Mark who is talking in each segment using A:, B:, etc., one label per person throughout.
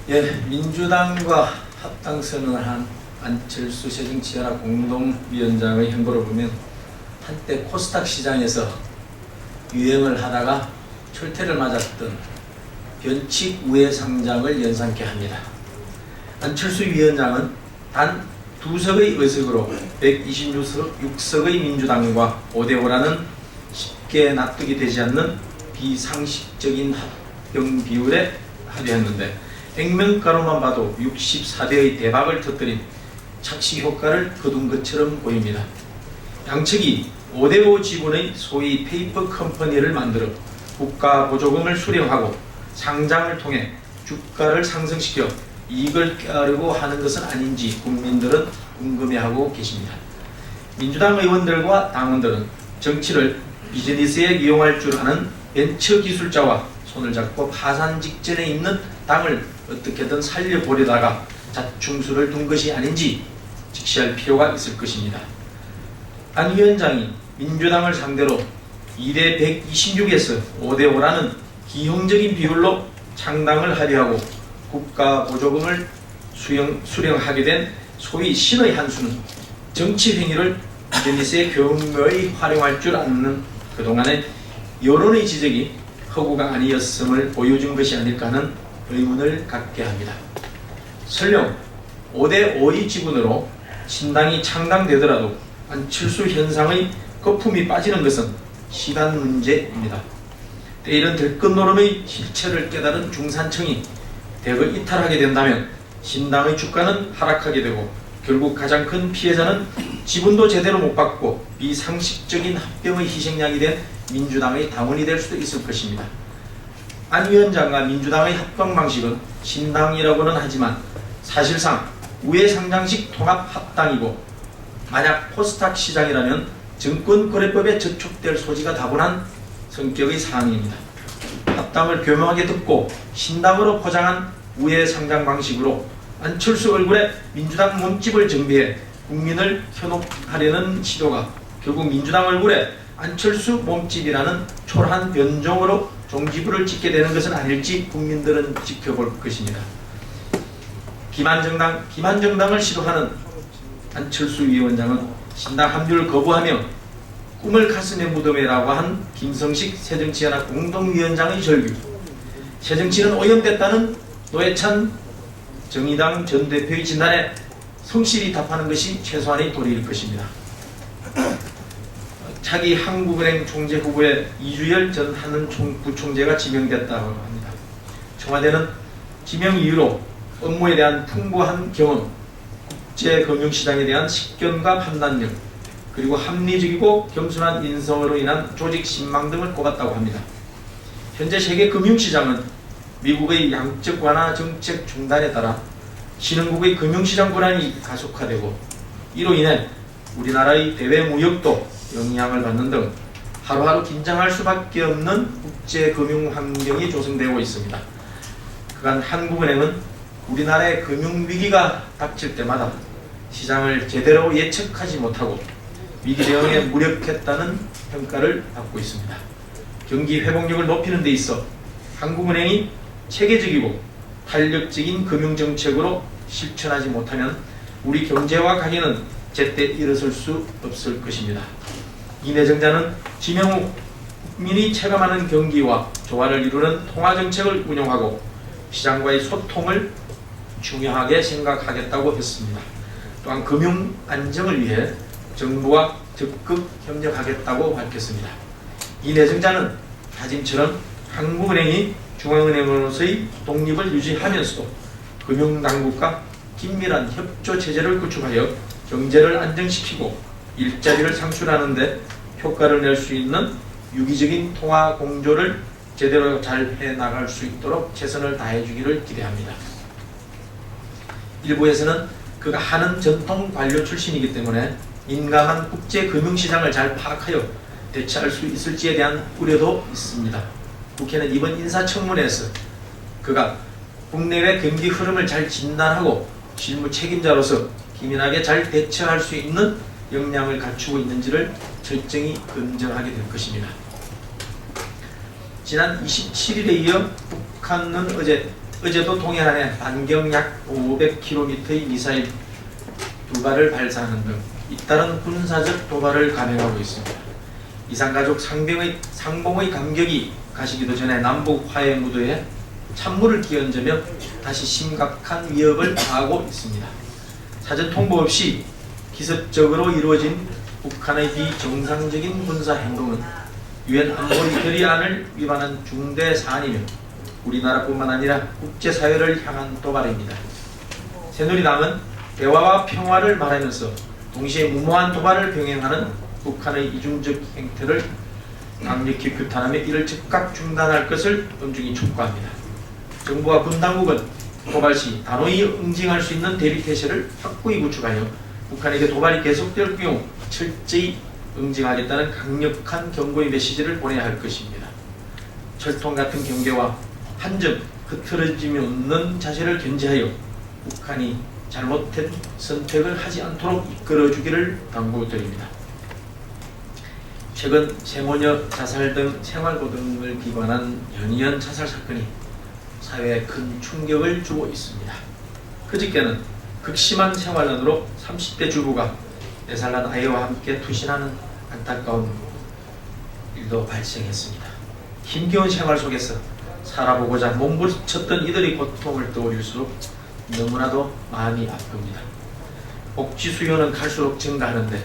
A: 예, 민주당과 합당 선언을 한 안철수 새정치연합 공동위원장의 행보를 보면 한때 코스닥 시장에서 유행을 하다가 철퇴를 맞았던 변칙 우회 상장을 연상케 합니다. 안철수 위원장은 단 2석의 의석으로 126석의 민주당과 5대5라는 쉽게 납득이 되지 않는 비상식적인 합병 비율에 합의했는데 액면가로만 봐도 64대의 대박을 터뜨린 착시 효과를 거둔 것처럼 보입니다. 양측이 5대5 지분의 소위 페이퍼 컴퍼니를 만들어 국가 보조금을 수령하고 상장을 통해 주가를 상승시켜 이익을 꾀하려고 하는 것은 아닌지 국민들은 궁금해하고 계십니다. 민주당 의원들과 당원들은 정치를 비즈니스에 이용할 줄 아는 벤처 기술자와 손을 잡고 파산 직전에 있는 당을 어떻게든 살려보려다가 자충수를 둔 것이 아닌지 직시할 필요가 있을 것입니다. 안 위원장이 민주당을 상대로 2대 126에서 5대5라는 기형적인 비율로 창당을 하려하고 국가 보조금을 수령하게 된 소위 신의 한수는 정치 행위를 비즈니스에 교묘히 활용할 줄 아는 그동안의 여론의 지적이 허구가 아니었음을 보여준 것이 아닐까 하는 의문을 갖게 합니다. 설령 5대5의 지분으로 신당이 창당되더라도 안철수 현상의 거품이 빠지는 것은 시간 문제입니다. 때이른 들끝노름의 실체를 깨달은 중산층이 대거 이탈하게 된다면 신당의 주가는 하락하게 되고 결국 가장 큰 피해자는 지분도 제대로 못 받고 비상식적인 합병의 희생양이 된 민주당의 당원이 될 수도 있을 것입니다. 안 위원장과 민주당의 합병 방식은 신당이라고는 하지만 사실상 우회상장식 통합합당이고 만약 코스닥 시장이라면 증권거래법에 저촉될 소지가 다분한 성격의 사항입니다. 합당을 교묘하게 듣고 신당으로 포장한 우회상장 방식으로 안철수 얼굴에 민주당 몸집을 정비해 국민을 현혹하려는 시도가 결국 민주당 얼굴에 안철수 몸집이라는 초라한 변종으로 종지부를 찍게 되는 것은 아닐지 국민들은 지켜볼 것입니다. 기만정당을 시도하는 안철수 위원장은 신당 합류를 거부하며 꿈을 가슴에 묻어매라고 한 김성식 새정치연합 공동위원장의 절규, 새정치는 오염됐다는 노회찬 정의당 전 대표의 진단에 성실히 답하는 것이 최소한의 도리일 것입니다. 차기 한국은행 총재 후보에 이주열 전 한은 부총재가 지명됐다고 합니다. 청와대는 지명 이유로 업무에 대한 풍부한 경험, 국제금융시장에 대한 식견과 판단력, 그리고 합리적이고 겸손한 인성으로 인한 조직 신망 등을 꼽았다고 합니다. 현재 세계 금융시장은 미국의 양적 완화 정책 중단에 따라 신흥국의 금융시장 불안이 가속화되고 이로 인해 우리나라의 대외 무역도 영향을 받는 등 하루하루 긴장할 수밖에 없는 국제금융 환경이 조성되고 있습니다. 그간 한국은행은 우리나라의 금융위기가 닥칠 때마다 시장을 제대로 예측하지 못하고 위기 대응에 무력했다는 평가를 받고 있습니다. 경기 회복력을 높이는 데 있어 한국은행이 체계적이고 탄력적인 금융정책으로 실천하지 못하면 우리 경제와 가계는 제때 일어설 수 없을 것입니다. 이 내정자는 지명 후 국민이 체감하는 경기와 조화를 이루는 통화정책을 운용하고 시장과의 소통을 중요하게 생각하겠다고 했습니다. 또한 금융 안정을 위해 정부와 적극 협력하겠다고 밝혔습니다. 이 내정자는 다짐처럼 한국은행이 중앙은행으로서의 독립을 유지하면서도 금융당국과 긴밀한 협조 체제를 구축하여 경제를 안정시키고 일자리를 창출하는 데 효과를 낼 수 있는 유기적인 통화 공조를 제대로 잘 해나갈 수 있도록 최선을 다해주기를 기대합니다. 일부에서는 그가 한은 전통 관료 출신이기 때문에 민감한 국제 금융시장을 잘 파악하여 대처할 수 있을지에 대한 우려도 있습니다. 국회는 이번 인사청문회에서 그가 국내외 경기 흐름을 잘 진단하고 실무 책임자로서 기민하게 잘 대처할 수 있는 역량을 갖추고 있는지를 철저히 검증하게 될 것입니다. 지난 27일에 이어 북한은 어제 어제도 동해안에 반경 약 500km의 미사일 2발을 발사하는 등 잇따른 군사적 도발을 감행하고 있습니다. 이산가족 상봉의 감격이 가시기도 전에 남북 화해 무드에 찬물을 끼얹으며 다시 심각한 위협을 가하고 있습니다. 사전 통보 없이 기습적으로 이루어진 북한의 비정상적인 군사 행동은 유엔 안보리 결의안을 위반한 중대 사안이며 우리나라뿐만 아니라 국제사회를 향한 도발입니다. 새누리당은 대화와 평화를 말하면서 동시에 무모한 도발을 병행하는 북한의 이중적 행태를 강력히 규탄하며 이를 즉각 중단할 것을 엄중히 촉구합니다. 정부와 군 당국은 도발 시 단호히 응징할 수 있는 대비태세를 확고히 구축하여 북한에게 도발이 계속될 경우 철저히 응징하겠다는 강력한 경고의 메시지를 보내야 할 것입니다. 철통 같은 경계와 한 점 흐트러짐이 없는 자세를 견지하여 북한이 잘못된 선택을 하지 않도록 이끌어주기를 당부드립니다. 최근 세모녀 자살 등 생활고등을 기관한 연이은 자살 사건이 사회에 큰 충격을 주고 있습니다. 그저께는 극심한 생활난으로 30대 주부가 4살 난 아이와 함께 투신하는 안타까운 일도 발생했습니다. 힘겨운 생활 속에서 살아보고자 몸부림쳤던 이들의 고통을 떠올릴수록 너무나도 마음이 아픕니다. 복지 수요는 갈수록 증가하는데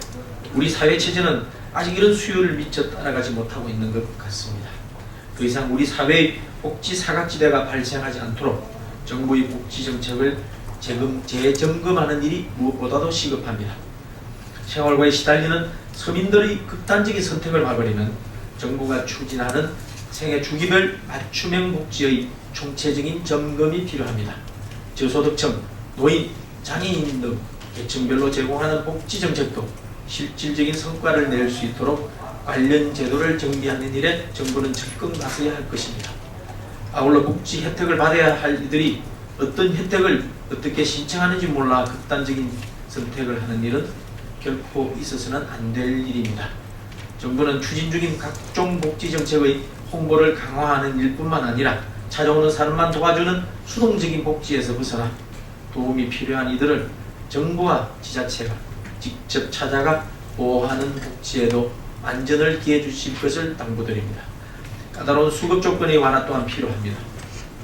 A: 우리 사회 체제는 아직 이런 수요를 미처 따라가지 못하고 있는 것 같습니다. 더 이상 우리 사회의 복지 사각지대가 발생하지 않도록 정부의 복지 정책을 재점검하는 일이 무엇보다도 시급합니다. 생활고에 시달리는 서민들의 극단적인 선택을 막으려면 정부가 추진하는 생애 주기별 맞춤형 복지의 총체적인 점검이 필요합니다. 저소득층, 노인, 장애인 등 계층별로 제공하는 복지 정책도 실질적인 성과를 낼 수 있도록 관련 제도를 정비하는 일에 정부는 적극 나서야 할 것입니다. 아울러 복지 혜택을 받아야 할 이들이 어떤 혜택을 어떻게 신청하는지 몰라 극단적인 선택을 하는 일은 결코 있어서는 안 될 일입니다. 정부는 추진 중인 각종 복지 정책의 홍보를 강화하는 일뿐만 아니라 찾아오는 사람만 도와주는 수동적인 복지에서 벗어나 도움이 필요한 이들을 정부와 지자체가 직접 찾아가 보호하는 복지에도 안전을 기해 주실 것을 당부드립니다. 까다로운 수급 조건의 완화 또한 필요합니다.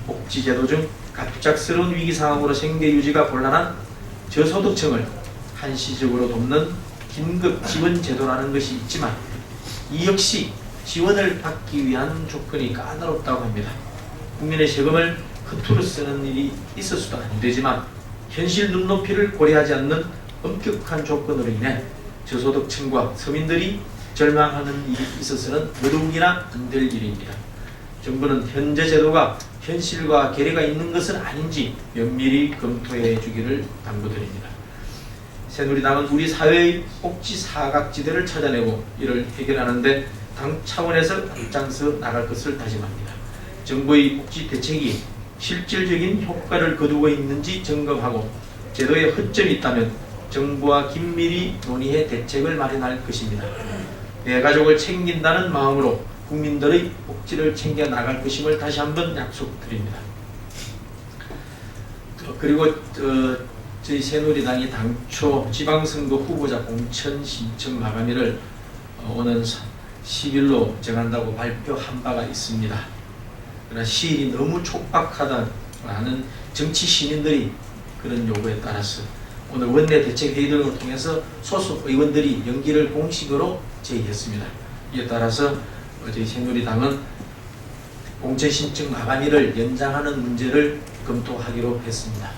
A: 복지제도 중 갑작스러운 위기 상황으로 생계 유지가 곤란한 저소득층을 한시적으로 돕는 긴급 지원 제도라는 것이 있지만 이 역시 지원을 받기 위한 조건이 까다롭다고 합니다. 국민의 세금을 허투루 쓰는 일이 있어서도 안 되지만 현실 눈높이를 고려하지 않는 엄격한 조건으로 인해 저소득층과 서민들이 절망하는 일이 있어서는 더더욱이나 안 될 일입니다. 정부는 현재 제도가 현실과 괴리가 있는 것은 아닌지 면밀히 검토해 주기를 당부드립니다. 새누리당은 우리 사회의 복지 사각지대를 찾아내고 이를 해결하는 데 당 차원에서 앞장서 나갈 것을 다짐합니다. 정부의 복지 대책이 실질적인 효과를 거두고 있는지 점검하고 제도에 허점이 있다면 정부와 긴밀히 논의해 대책을 마련할 것입니다. 내 가족을 챙긴다는 마음으로 국민들의 복지를 챙겨 나갈 것임을 다시 한번 약속드립니다. 그리고 저희 새누리당이 당초 지방선거 후보자 공천 신청 마감일을 오는 10일로 정한다고 발표한 바가 있습니다. 그러나 시일이 너무 촉박하다는 정치 시민들이 그런 요구에 따라서 오늘 원내 대책회의 등을 통해서 소속 의원들이 연기를 공식으로 제의했습니다. 이에 따라서 저희 새누리당은 공천 신청 마감일을 연장하는 문제를 검토하기로 했습니다.